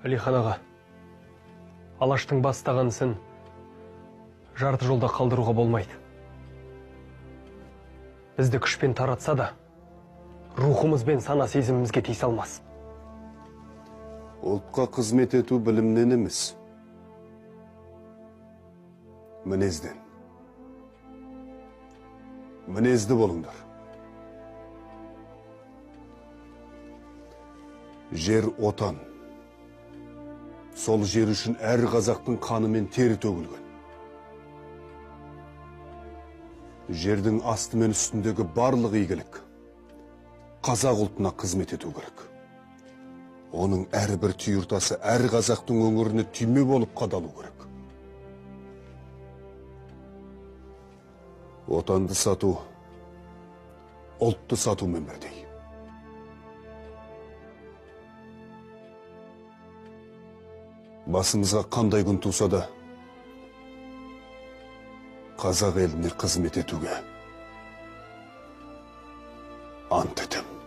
Әлихан аға, Алаштың бастаған ісін жарты жолда қалдыруға болмайды. Бізді күшпен таратса да, рухымыз бен сана сезімімізге тиісе алмас. Ұлтқа қызмет ету білімнен емес, мінезден. Мінезді болыңдар. Жер отан. Сол жер үшін әр қазақтың қаны мен тері төгілген. Жердің асты мен үстіндегі барлық игілік қазақ ұлтына қызмет ету керек. Оның әрбір түйіртасы әр қазақтың өңіріне түйме болып қадалу керек. Отанды сату, ұлтты сатумен бірдей. Басымызға қандай күн туса да, қазақ еліне қызмет етуге ант етем.